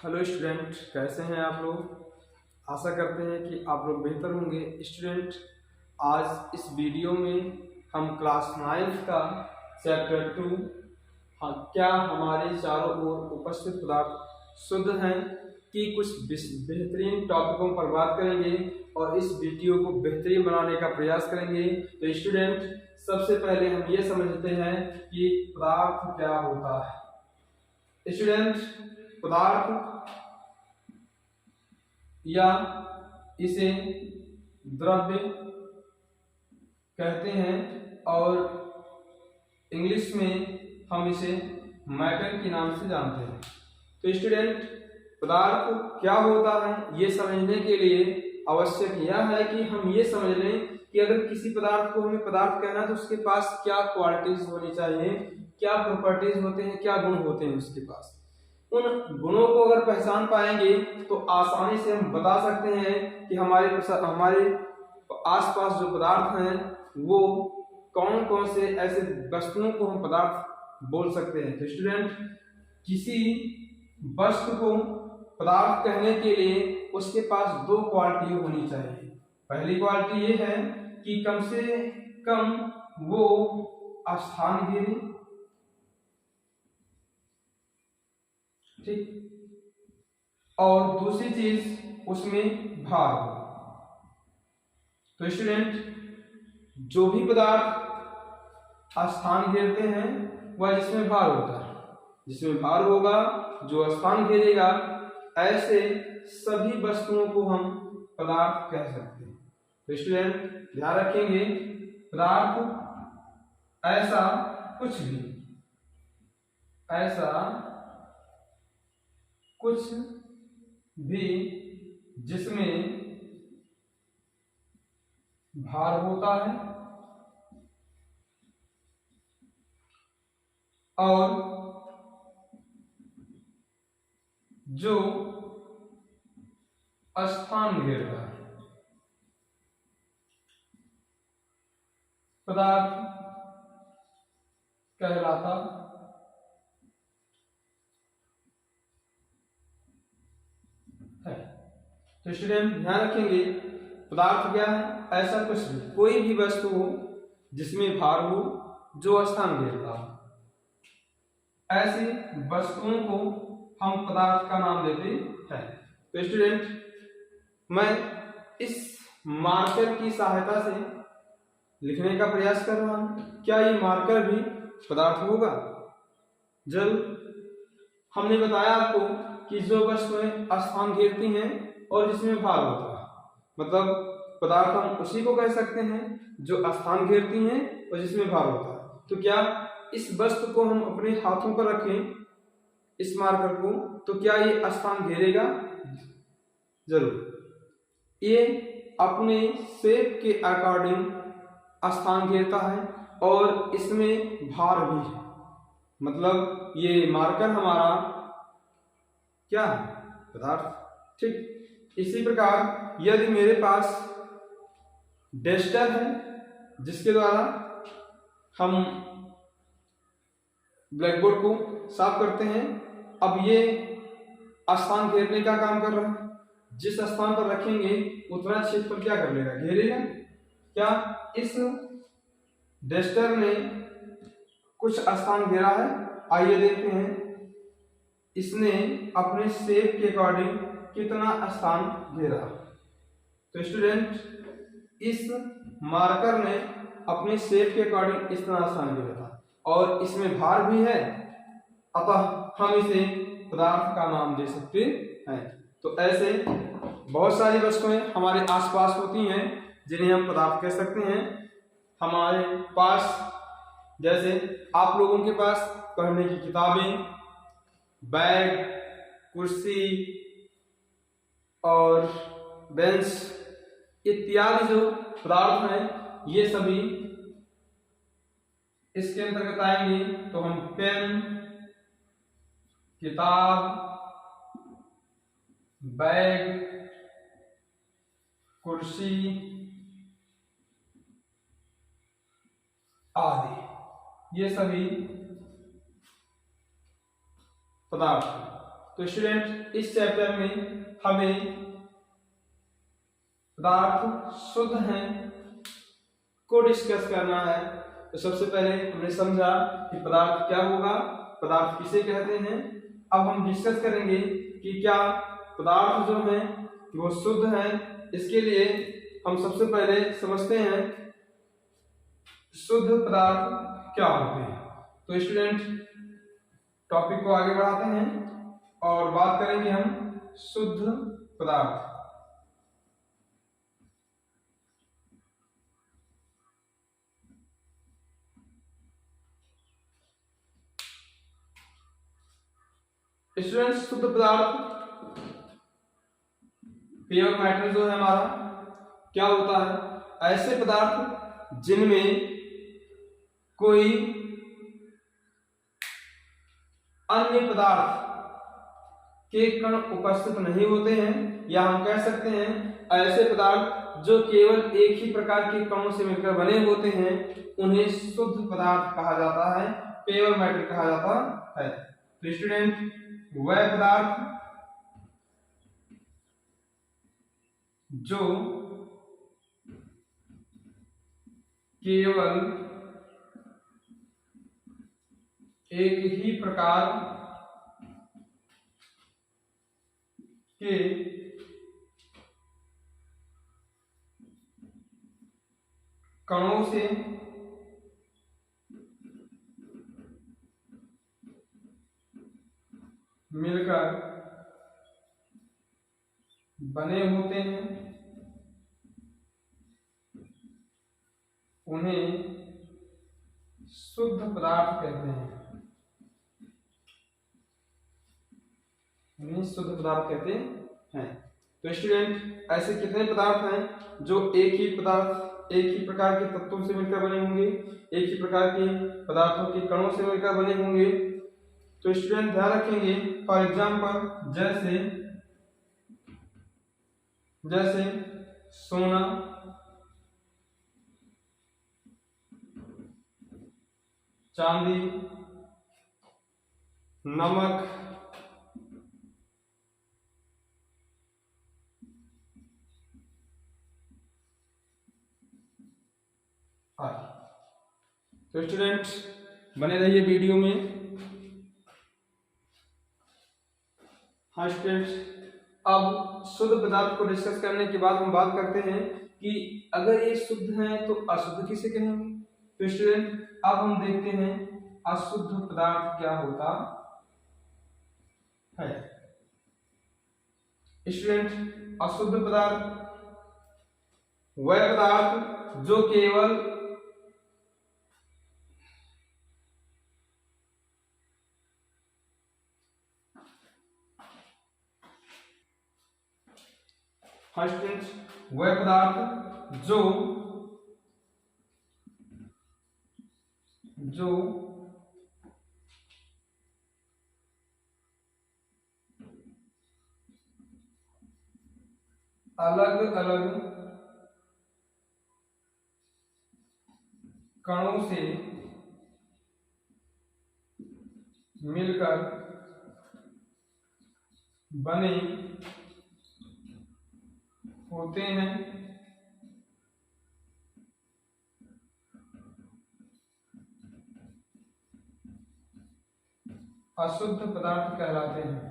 Hello student, कैसे हैं आप लोग। आशा करते हैं कि आप लोग बेहतर होंगे। स्टूडेंट, आज इस वीडियो में हम क्लास 9 का चैप्टर 2 क्या हमारे चारों ओर उपस्थित पदार्थ शुद्ध हैं कि कुछ बेहतरीन टॉपिकों पर बात करेंगे और इस वीडियो को बेहतरीन बनाने का प्रयास करेंगे। तो स्टूडेंट, सबसे पहले हम ये समझते हैं कि पदार्थ क्या होता है। स्टूडेंट, पदार्थ या इसे द्रव्य कहते हैं और इंग्लिश में हम इसे मैटर के नाम से जानते हैं। तो स्टूडेंट, पदार्थ क्या होता है ये समझने के लिए आवश्यक यह है कि हम ये समझ लें कि अगर किसी पदार्थ को हमें पदार्थ कहना है तो उसके पास क्या क्वालिटीज होनी चाहिए, क्या प्रॉपर्टीज होते हैं, क्या गुण होते हैं उसके पास। उन गुणों को अगर पहचान पाएंगे तो आसानी से हम बता सकते हैं कि हमारे आसपास जो पदार्थ हैं वो कौन कौन से ऐसे वस्तुओं को हम पदार्थ बोल सकते हैं। तो स्टूडेंट, किसी वस्तु को पदार्थ कहने के लिए उसके पास दो क्वालिटी होनी चाहिए। पहली क्वालिटी ये है कि कम से कम वो स्थान घेरे, ठीक, और दूसरी चीज उसमें भार हो। तो स्टूडेंट, जो भी पदार्थ स्थान घेरते हैं वह जिसमें भार होता है, जिसमें भार होगा जो स्थान घेरेगा, ऐसे सभी वस्तुओं को हम पदार्थ कह सकते हैं। तो स्टूडेंट ध्यान रखेंगे, पदार्थ ऐसा कुछ भी जिसमें भार होता है और जो स्थान घेरता है, पदार्थ कहलाता है। तो स्टूडेंट ध्यान रखेंगे, पदार्थ क्या है? ऐसा कुछ भी, कोई भी वस्तु हो जिसमें भार हो, जो स्थान घेरता हो, ऐसी वस्तुओं को हम पदार्थ का नाम देते हैं। तो स्टूडेंट, मैं इस मार्कर की सहायता से लिखने का प्रयास कर रहा हूं। क्या ये मार्कर भी पदार्थ होगा? जरूर। हमने बताया आपको कि जो वस्तुएं स्थान घेरती हैं और जिसमें भार होता है, मतलब पदार्थ हम उसी को कह सकते हैं जो स्थान घेरती हैं और जिसमें भार होता है। तो क्या इस वस्तु को हम अपने हाथों पर रखें, इस मार्कर को, तो क्या ये स्थान घेरेगा? जरूर। ये अपने शेप के अकॉर्डिंग स्थान घेरता है और इसमें भार भी है, मतलब ये मार्कर हमारा क्या है? पदार्थ। ठीक इसी प्रकार यदि मेरे पास डस्टर है जिसके द्वारा हम ब्लैक बोर्ड को साफ करते हैं, अब ये स्थान घेरने का काम कर रहा है। जिस स्थान पर रखेंगे उतना क्षेत्र पर क्या कर लेगा? घेरेगा। क्या इस डस्टर ने कुछ स्थान घेरा है? आइए देखते हैं इसने अपने शेप के अकॉर्डिंग कितना स्थान घेरा। तो स्टूडेंट, इस मार्कर ने अपने शेप के अकॉर्डिंग इतना स्थान घेरा था और इसमें भार भी है, अतः हम इसे पदार्थ का नाम दे सकते हैं। तो ऐसे बहुत सारी वस्तुएं हमारे आसपास होती हैं जिन्हें हम पदार्थ कह सकते हैं। हमारे पास, जैसे आप लोगों के पास पढ़ने की किताबें, बैग, कुर्सी और बेंच इत्यादि जो पदार्थ हैं, ये सभी इसके अंतर्गत आएंगे। तो हम पेन, किताब, बैग, कुर्सी आदि, ये सभी पदार्थ। तो स्टूडेंट इस चैप्टर में हमें पदार्थ शुद्ध हैं को डिस्कस करना है। तो सबसे पहले हमने समझा कि पदार्थ क्या होगा, पदार्थ किसे कहते हैं। अब हम डिस्कस करेंगे कि क्या पदार्थ जो है वो शुद्ध है। इसके लिए हम सबसे पहले समझते हैं शुद्ध पदार्थ क्या होते हैं। तो स्टूडेंट टॉपिक को आगे बढ़ाते हैं और बात करेंगे हम शुद्ध पदार्थ। स्टूडेंट शुद्ध पदार्थ प्योर मैटर जो है हमारा क्या होता है, ऐसे पदार्थ जिनमें कोई अन्य पदार्थ के कण उपस्थित नहीं होते हैं, या हम कह सकते हैं ऐसे पदार्थ जो केवल एक ही प्रकार के कणों से मिलकर बने होते हैं, उन्हें शुद्ध पदार्थ कहा जाता है, प्योर मैटर कहा जाता है। तो स्टूडेंट वह पदार्थ जो केवल एक ही प्रकार के कणों से मिलकर बने होते हैं, उन्हें शुद्ध पदार्थ कहते हैं। उन्हें शुद्ध पदार्थ कहते हैं। तो स्टूडेंट ऐसे कितने पदार्थ हैं जो एक ही प्रकार के तत्वों से मिलकर बने होंगे, एक ही प्रकार के पदार्थों के कणों से मिलकर बने होंगे। तो स्टूडेंट ध्यान रखेंगे, फॉर एग्जाम्पल जैसे सोना, चांदी, नमक, तो स्टूडेंट बने रहिए वीडियो में। हाँ स्टूडेंट, अब शुद्ध पदार्थ को डिस्कस करने के बाद हम बात करते हैं कि अगर ये शुद्ध हैं तो अशुद्ध किसे कहेंगे। तो स्टूडेंट अब हम देखते हैं अशुद्ध पदार्थ क्या होता है। स्टूडेंट अशुद्ध पदार्थ वह पदार्थ जो केवल वह पदार्थ जो अलग अलग कणों से मिलकर बने होते हैं, अशुद्ध पदार्थ कहलाते हैं।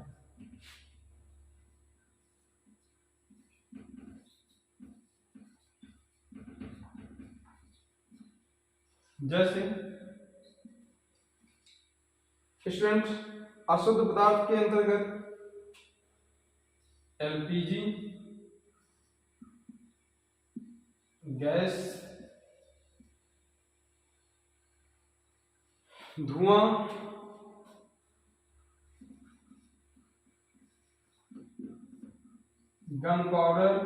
जैसे स्टूडेंट अशुद्ध पदार्थ के अंतर्गत एलपीजी गैस, धुआं, गन पाउडर,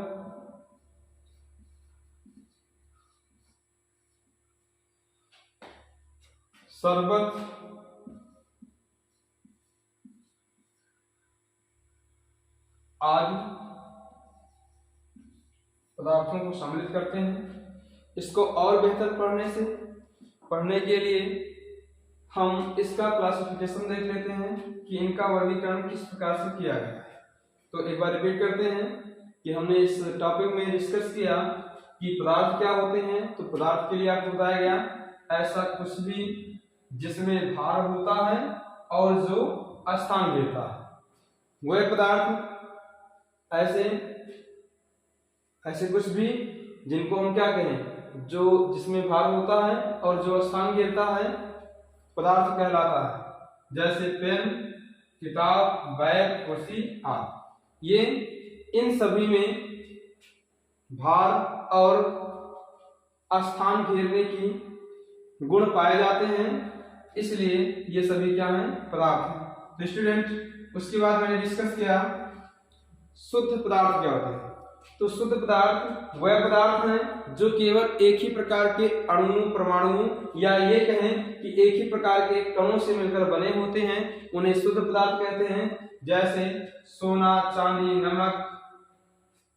शरबत, आदि पदार्थों को सम्मिलित करते हैं। इसको और बेहतर पढ़ने के लिए हम इसका क्लासिफिकेशन देख लेते हैं कि इनका वर्गीकरण किस प्रकार से किया गया है। तो एक बार रिपीट करते हैं कि हमने इस टॉपिक में डिस्कस किया कि पदार्थ क्या होते हैं। तो पदार्थ के लिए आपको बताया गया ऐसा कुछ भी जिसमें भार होता है और जो स्थान घेरता है वह पदार्थ, ऐसे कुछ भी जिनको हम क्या कहें, जो जिसमें भार होता है और जो स्थान घेरता है पदार्थ कहलाता है। जैसे पेन, किताब, बैग, कुर्सी आदि। ये इन सभी में भार और स्थान घेरने की गुण पाए जाते हैं, इसलिए ये सभी क्या हैं, पदार्थ हैं। तो स्टूडेंट, उसके बाद मैंने डिस्कस किया शुद्ध पदार्थ क्या होते हैं। तो शुद्ध पदार्थ वह पदार्थ हैं जो केवल एक ही प्रकार के अणुओं, परमाणुओं या ये कहें कि एक ही प्रकार के कणों से मिलकर बने होते हैं, उन्हें शुद्ध पदार्थ कहते हैं। जैसे सोना, चांदी, नमक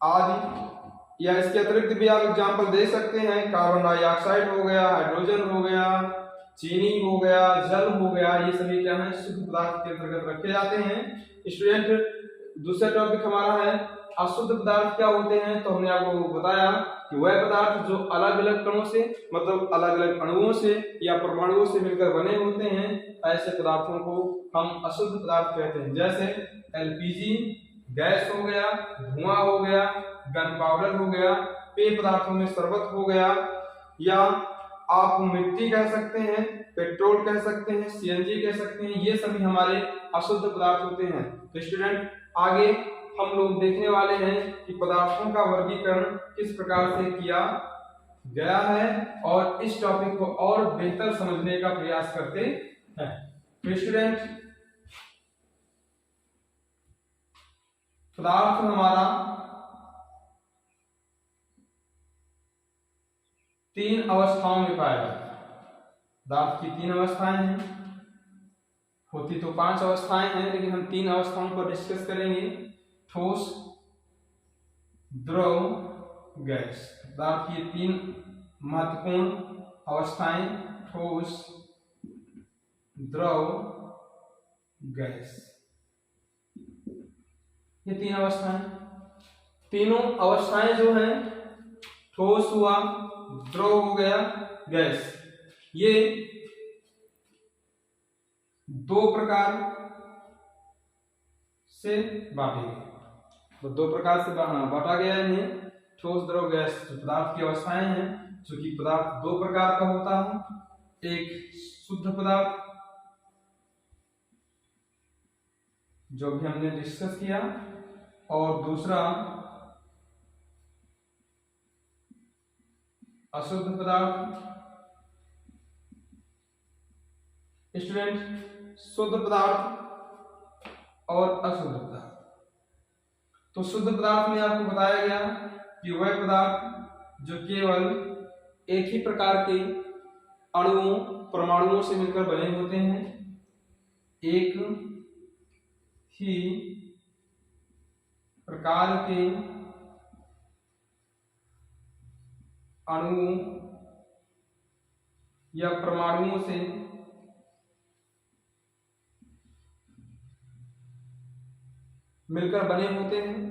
आदि। या इसके अतिरिक्त भी आप एग्जाम्पल दे सकते हैं, कार्बन डाइऑक्साइड हो गया, हाइड्रोजन हो गया, चीनी हो गया, जल हो गया। ये सभी क्या है, शुद्ध पदार्थ के अंतर्गत रखे जाते हैं। स्टूडेंट, दूसरा टॉपिक हमारा है अशुद्ध पदार्थ क्या होते हैं। तो हमने आपको बताया कि वह पदार्थ जो अलग अलग कणों से, मतलब अलग अलग अणुओं से या परमाणुओं से मिलकर बने होते हैं, ऐसे पदार्थों को हम अशुद्ध पदार्थ कहते हैं। जैसे एलपीजी गैस हो गया, धुआं हो गया, गन पाउडर हो गया, पेय पदार्थों में शरबत हो गया, या आप मिट्टी कह सकते हैं, पेट्रोल कह सकते हैं, सीएनजी कह सकते हैं। ये सभी हमारे अशुद्ध पदार्थ होते हैं। तो स्टूडेंट, आगे हम लोग देखने वाले हैं कि पदार्थों का वर्गीकरण किस प्रकार से किया गया है और इस टॉपिक को और बेहतर समझने का प्रयास करते हैं। तो स्टूडेंट, पदार्थ हमारा तीन अवस्थाओं में पाया जाता है। पदार्थ की तीन अवस्थाएं हैं, होती तो पांच अवस्थाएं हैं, लेकिन हम तीन अवस्थाओं पर डिस्कस करेंगे। ठोस, द्रव, गैस। पदार्थ की तीन महत्वपूर्ण अवस्थाएं, ठोस, द्रव, गैस। ये तीन अवस्थाएं, तीनों अवस्थाएं जो हैं, ठोस हुआ, द्रव हो गया, गैस, ये दो प्रकार से बांटे गए। तो दो प्रकार से बांटा गया है इन्हें, ठोस, द्रव, गैस। जो पदार्थ की अवस्थाएं हैं, चूंकि पदार्थ दो प्रकार का होता है, एक शुद्ध पदार्थ जो भी हमने डिस्कस किया, और दूसरा अशुद्ध पदार्थ। स्टूडेंट, शुद्ध पदार्थ और अशुद्ध पदार्थ। तो शुद्ध पदार्थ में आपको बताया गया कि वह पदार्थ जो केवल एक ही प्रकार के अणुओं, परमाणुओं से मिलकर बने होते हैं, एक ही प्रकार के अणुओं या परमाणुओं से मिलकर बने होते हैं।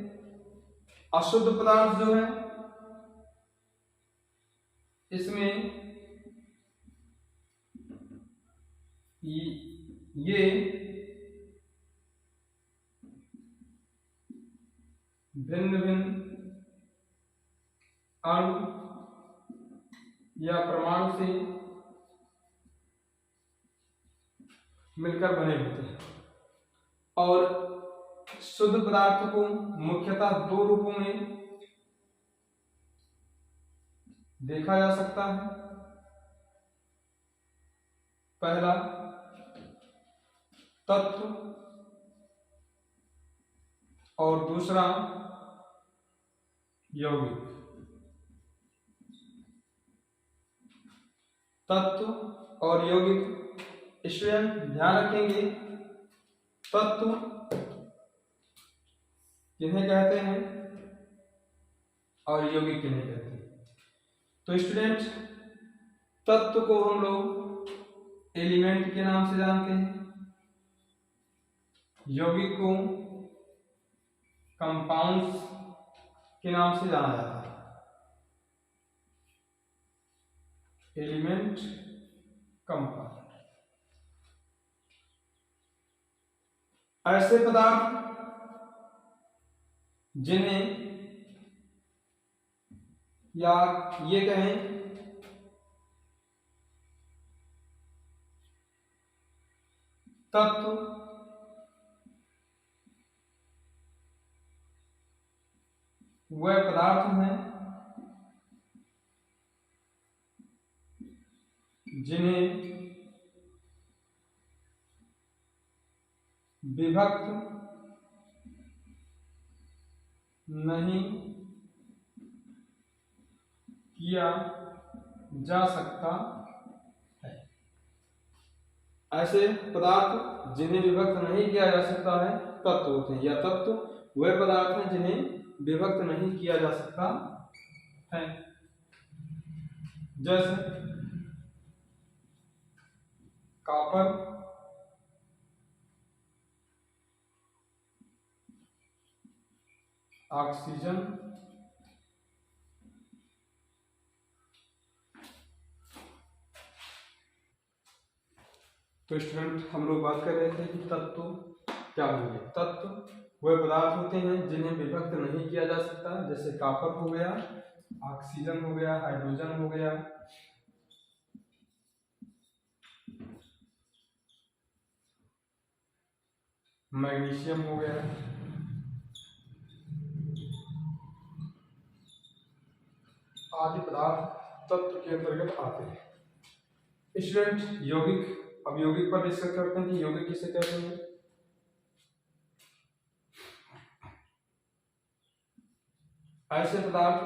अशुद्ध पदार्थ जो है, इसमें ये भिन्न भिन्न अणु या परमाणु से मिलकर बने होते हैं। और शुद्ध पदार्थ को मुख्यतः दो रूपों में देखा जा सकता है। पहला तत्व और दूसरा यौगिक। तत्व और यौगिक, स्टूडेंट ध्यान रखेंगे, तत्व किन्हें कहते हैं और यौगिक किन्हें कहते हैं। तो स्टूडेंट, तत्व को हम लोग एलिमेंट के नाम से जानते हैं, यौगिक को कंपाउंड्स के नाम से जाना जाता है। एलिमेंट, कंपाउंड, ऐसे पदार्थ जिन्हें या ये कहें तत्व वह पदार्थ हैं जिन्हें विभक्त नहीं किया जा सकता है। ऐसे पदार्थ जिन्हें विभक्त नहीं किया जा सकता है तत्व होते हैं, या तत्व वह पदार्थ हैं जिन्हें विभक्त नहीं किया जा सकता है। जैसे कॉपर, ऑक्सीजन, तो स्टूडेंट हम लोग बात कर रहे थे कि तत्व क्या होंगे। तत्व वह पदार्थ होते हैं जिन्हें विभक्त नहीं किया जा सकता, जैसे कॉपर हो गया, ऑक्सीजन हो गया, हाइड्रोजन हो गया, मैग्नीशियम हो गया, आदि पदार्थ तत्व के अंतर्गत आते हैं। स्टूडेंट यौगिक, अब यौगिक पर डिस्कस करते हैं कि यौगिक किसे कहते हैं। ऐसे पदार्थ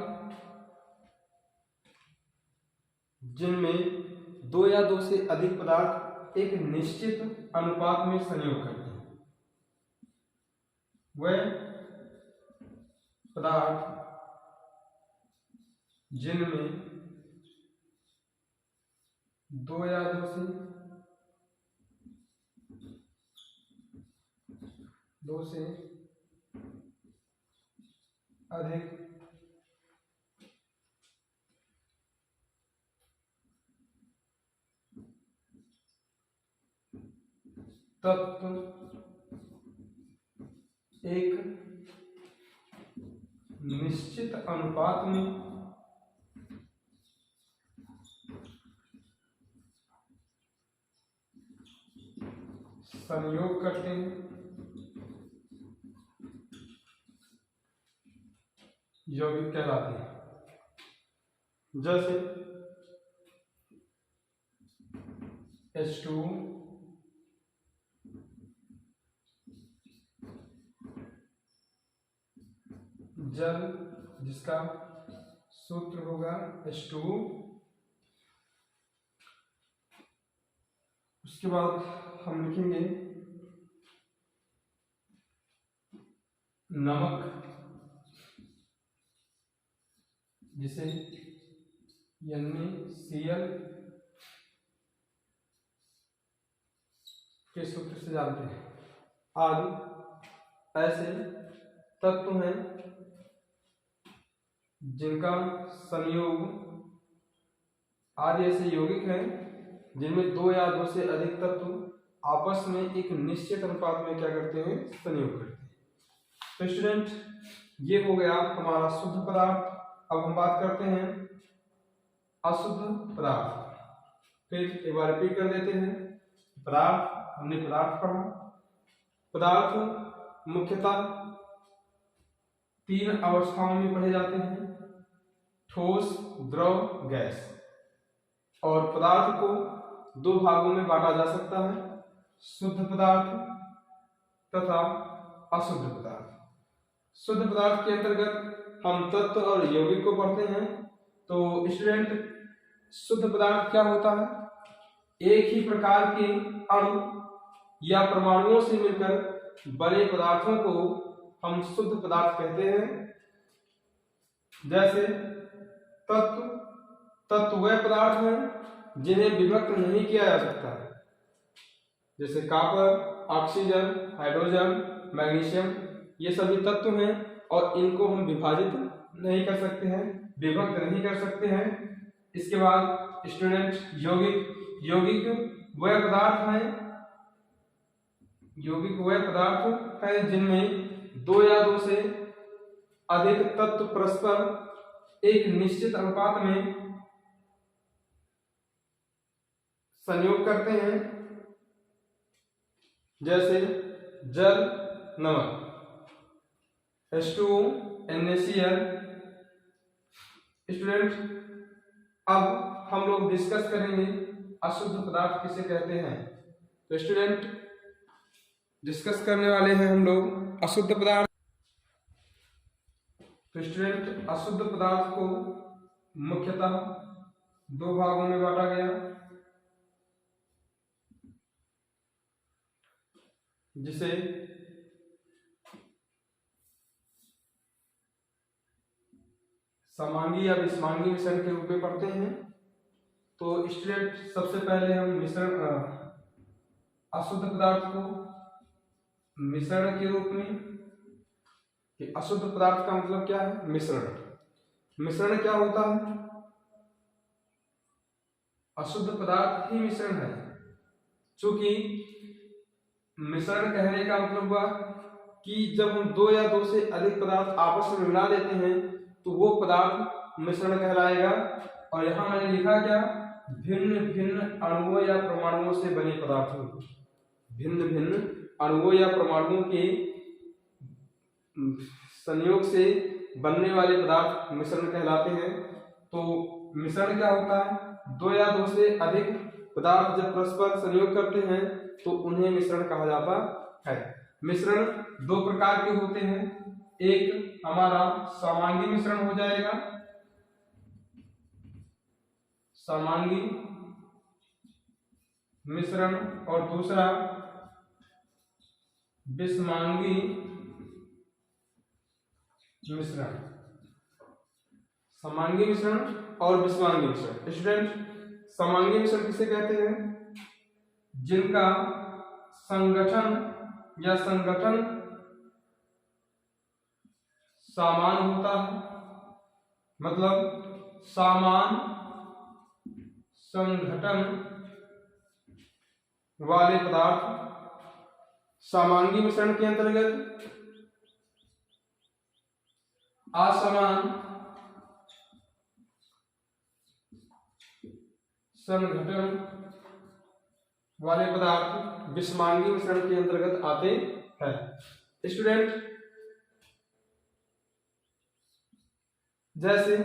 जिनमें दो या दो से अधिक पदार्थ एक निश्चित अनुपात में संयोग करते हैं, वह पदार्थ जिनमें दो या दो से अधिक तत्व एक निश्चित अनुपात में संयोग करते हैं, यौगिक कहलाते हैं। जैसे H2, जल जिसका सूत्र होगा H2, उसके बाद हम लिखेंगे नमक, जिसे NaCl के सूत्र से जानते हैं। आदि ऐसे तत्व हैं जिनका संयोग, आदि ऐसे यौगिक हैं जिनमें दो या दो से अधिक तत्व आपस में एक निश्चित अनुपात में क्या करते हैं, संयोग करते हैं। तो स्टूडेंट ये हो गया हमारा शुद्ध पदार्थ। अब हम बात करते हैं अशुद्ध पदार्थ। फिर एक बार रिपीट कर देते हैं। पदार्थ, हमने पदार्थ पढ़ा। पदार्थ मुख्यतः तीन अवस्थाओं में पढ़े जाते हैं, ठोस, द्रव, गैस। और पदार्थ को दो भागों में बांटा जा सकता है, शुद्ध पदार्थ तथा अशुद्ध पदार्थ। शुद्ध पदार्थ के अंतर्गत हम तत्व और यौगिक को पढ़ते हैं। तो स्टूडेंट शुद्ध पदार्थ क्या होता है? एक ही प्रकार के अणु या परमाणुओं से मिलकर बने पदार्थों को हम शुद्ध पदार्थ कहते हैं। जैसे तत्व वह पदार्थ हैं जिन्हें विभक्त नहीं किया जा सकता, जैसे कॉपर, ऑक्सीजन, हाइड्रोजन, मैग्नीशियम, ये सभी तत्व हैं और इनको हम विभाजित नहीं कर सकते हैं, विभक्त नहीं कर सकते हैं। इसके बाद स्टूडेंट यौगिक वह पदार्थ हैं जिनमें दो या दो से अधिक तत्व परस्पर एक निश्चित अनुपात में संयोग करते हैं, जैसे जल, नमक, H2O, NaCl। स्टूडेंट, अब हम लोग डिस्कस करेंगे अशुद्ध पदार्थ किसे कहते हैं। तो स्टूडेंट, डिस्कस करने वाले हैं हम लोग अशुद्ध पदार्थ। तो स्टूडेंट, अशुद्ध पदार्थ को मुख्यतः दो भागों में बांटा गया, जिसे समांगी या विषमांगी मिश्रण के रूप में पढ़ते हैं। तो स्टूडेंट, सबसे पहले हम मिश्रण अशुद्ध पदार्थ को मिश्रण के रूप में, कि अशुद्ध पदार्थ का मतलब क्या है, मिश्रण क्या होता है, अशुद्ध पदार्थ ही मिश्रण है। चूंकि मिश्रण कहने का मतलब हुआ कि जब हम दो या दो से अधिक पदार्थ आपस में मिला देते हैं तो वो पदार्थ मिश्रण कहलाएगा। और यहां मैंने लिखा क्या, भिन्न भिन्न अणुओं या परमाणुओं से बने पदार्थों, भिन्न भिन्न अणुओं या परमाणुओं के संयोग से बनने वाले पदार्थ मिश्रण कहलाते हैं। तो मिश्रण क्या होता है, दो या दो से अधिक पदार्थ जब परस्पर संयोग करते हैं तो उन्हें मिश्रण कहा जाता है। मिश्रण दो प्रकार के होते हैं, एक हमारा समांगी मिश्रण हो जाएगा, समांगी मिश्रण, और दूसरा विषमांगी मिश्रण। समांगी मिश्रण और विषमांगी मिश्रण। स्टूडेंट, समांगी मिश्रण किसे कहते हैं, जिनका संगठन या संगठन समान होता है, मतलब समान संगठन वाले पदार्थ समांगी मिश्रण के अंतर्गत असमान संगठन वाले पदार्थ विषमांगी मिश्रण के अंतर्गत आते हैं। स्टूडेंट, जैसे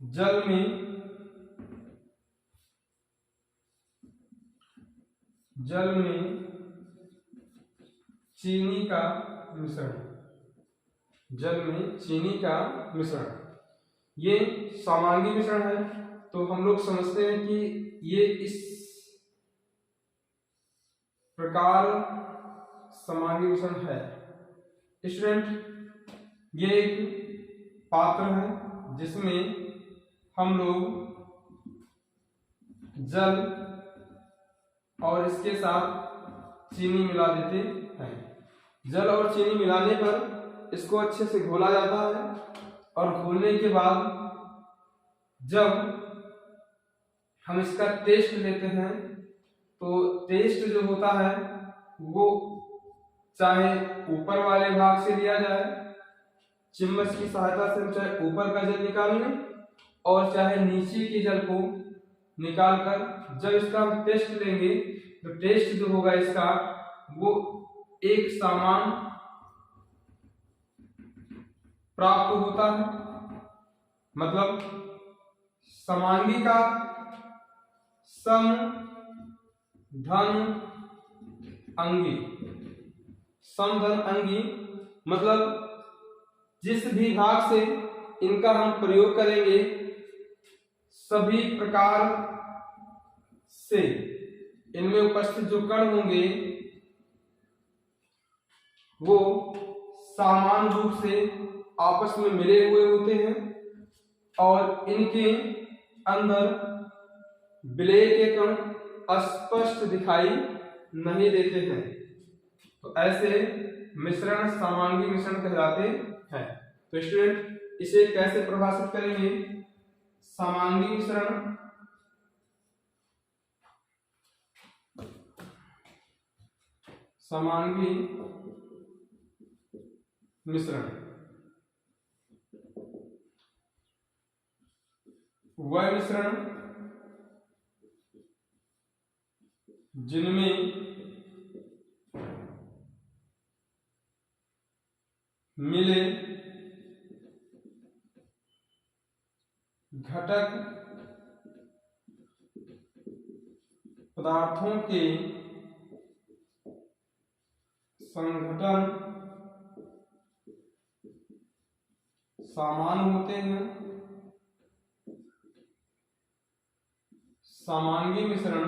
जल में चीनी का मिश्रण, जल में चीनी का मिश्रण, ये समांगी मिश्रण है। तो हम लोग समझते हैं कि ये इस प्रकार समांगी मिश्रण है। स्टूडेंट, ये एक पात्र है जिसमें हम लोग जल और इसके साथ चीनी मिला देते हैं। जल और चीनी मिलाने पर इसको अच्छे से घोला जाता है और घोलने के बाद जब हम इसका टेस्ट लेते हैं तो टेस्ट जो होता है वो चाहे ऊपर वाले भाग से लिया जाए, चम्मच की सहायता से चाहे ऊपर का जल निकाल लें और चाहे नीचे के जल को निकालकर जब इसका हम टेस्ट लेंगे तो टेस्ट जो होगा इसका वो एक समान प्राप्त होता है। मतलब समांगी का सम धन अंगी, समधन अंगी, मतलब जिस भी भाग से इनका हम प्रयोग करेंगे सभी प्रकार से इनमें उपस्थित जो कण होंगे वो समान रूप से आपस में मिले हुए होते हैं और इनके अंदर विलेय के कण स्पष्ट दिखाई नहीं देते हैं। तो ऐसे मिश्रण समांगी मिश्रण कहलाते हैं। तो स्टूडेंट इसे कैसे परिभाषित करेंगे? समांगी मिश्रण समांगी मिश्रण वह मिश्रण जिनमें मिले घटक पदार्थों के संघटन समान होते हैं। समांगी मिश्रण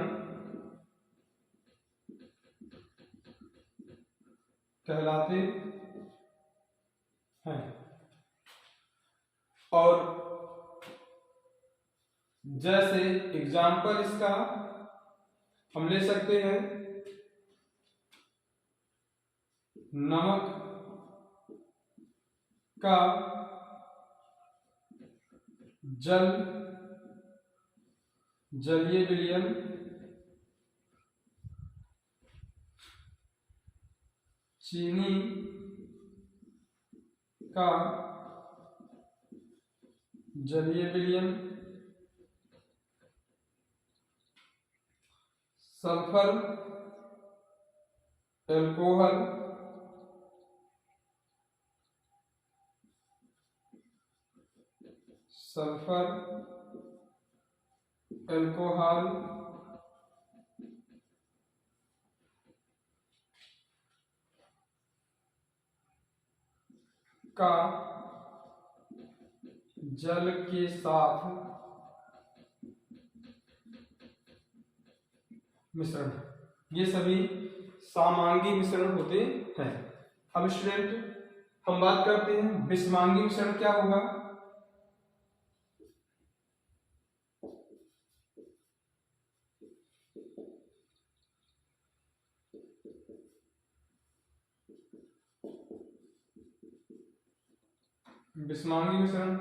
कहलाते हैं। और जैसे एग्जाम्पल इसका हम ले सकते हैं, नमक का जलीय विलयन चीनी का जलीय विलयन सल्फर एल्कोहल का जल के साथ मिश्रण, ये सभी समांगी मिश्रण होते हैं। अब स्टूडेंट हम बात करते हैं विषमांगी मिश्रण क्या होगा। विषमांगी मिश्रण,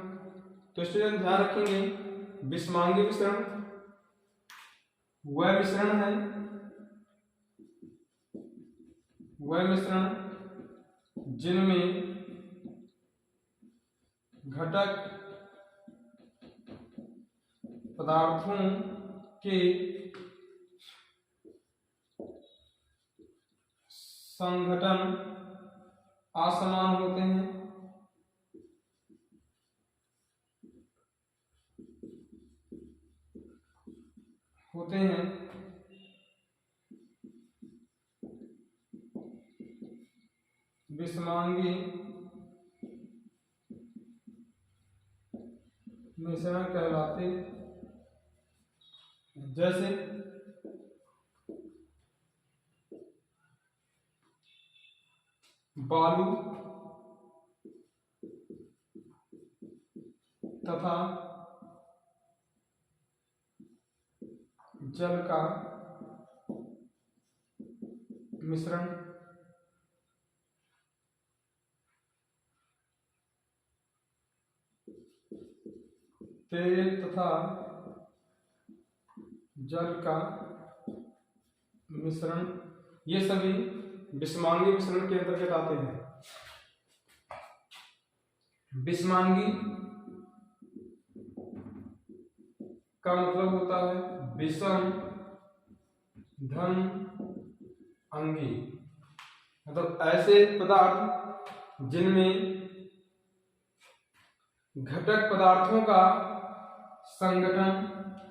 तो स्टूडेंट ध्यान रखेंगे, विषमांगी मिश्रण वह मिश्रण जिनमें घटक पदार्थों के संघटन असमान होते हैं। विषमांगी मिश्रण कहलाते, जैसे बालू तथा जल का मिश्रण, तेल तथा जल का मिश्रण, ये सभी विषमांगी मिश्रण के अंतर्गत आते हैं। विषमांगी का मतलब होता है विषम धन अंगी, मतलब ऐसे पदार्थ जिनमें घटक पदार्थों का संगठन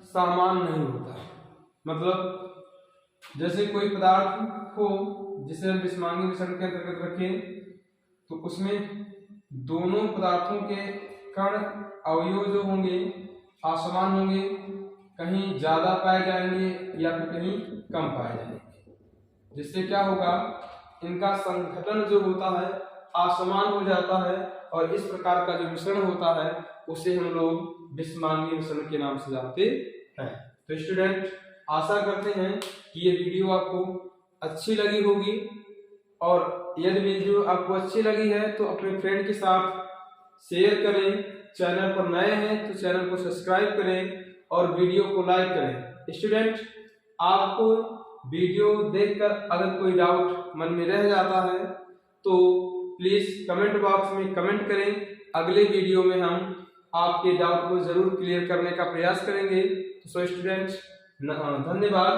समान नहीं होता। मतलब जैसे कोई पदार्थ हो जिसे हम विषमांगी मिश्रण के अंतर्गत रखें, तो उसमें दोनों पदार्थों के कण अवयव जो होंगे असमान होंगे, कहीं ज्यादा पाए जाएंगे या फिर कहीं कम पाए जाएंगे, जिससे क्या होगा, इनका संघटन जो होता है असमान हो जाता है, और इस प्रकार का जो मिश्रण होता है उसे हम लोग विषमांगी मिश्रण के नाम से जानते हैं। तो स्टूडेंट आशा करते हैं कि ये वीडियो आपको अच्छी लगी होगी, और यदि वीडियो आपको अच्छी लगी है तो अपने फ्रेंड के साथ शेयर करें। चैनल पर नए हैं तो चैनल को सब्सक्राइब करें और वीडियो को लाइक करें। स्टूडेंट आपको वीडियो देखकर अगर कोई डाउट मन में रह जाता है तो प्लीज कमेंट बॉक्स में कमेंट करें। अगले वीडियो में हम आपके डाउट को जरूर क्लियर करने का प्रयास करेंगे। तो स्टूडेंट धन्यवाद।